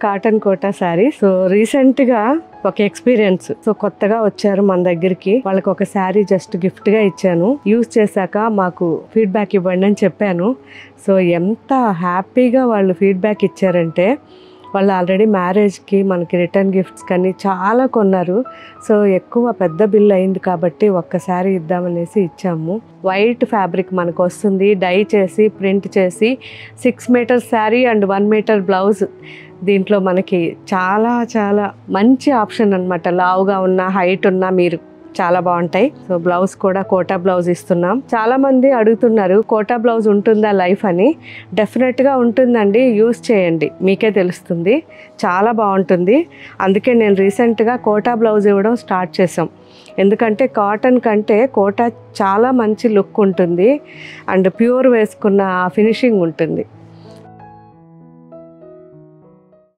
Cotton quota sari. So రీసెంట్గా ఒక experience. So కొత్తగా వచ్చారు మన దగ్గరికి, వాళ్ళకి ఒక శారీ జస్ట్ గిఫ్ట్గా ఇచ్చాను. యూజ్ చేశాక మాకు ఫీడ్బ్యాక్ ఇవ్వండి అని చెప్పాను. సో ఎంత హ్యాపీగా వాళ్ళు ఫీడ్బ్యాక్ ఇచ్చారంటే, వాళ్ళు ఆల్రెడీ మ్యారేజ్కి మనకి రిటర్న్ గిఫ్ట్స్ కానీ చాలా కొన్నారు. సో ఎక్కువ పెద్ద బిల్ అయింది కాబట్టి ఒక్కసారి ఇద్దామనేసి ఇచ్చాము. వైట్ ఫ్యాబ్రిక్ మనకు వస్తుంది, డై చేసి ప్రింట్ చేసి 6 meters sari and 1 meter blouse. దీంట్లో మనకి చాలా చాలా మంచి ఆప్షన్ అనమాట. లావుగా ఉన్న హైట్ ఉన్న మీరు చాలా బాగుంటాయి. సో బ్లౌజ్ కూడా కోటా బ్లౌజ్ ఇస్తున్నాం. చాలా మంది అడుగుతున్నారు కోటా బ్లౌజ్ ఉంటుందా లైఫ్ అని. డెఫినెట్గా ఉంటుందండి, యూస్ చేయండి, మీకే తెలుస్తుంది. చాలా బాగుంటుంది. అందుకే నేను రీసెంట్గా కోటా బ్లౌజ్ ఇవ్వడం స్టార్ట్ చేసాం. ఎందుకంటే కాటన్ కంటే కోటా చాలా మంచి లుక్ ఉంటుంది అండ్ ప్యూర్ వేసుకున్న ఫినిషింగ్ ఉంటుంది.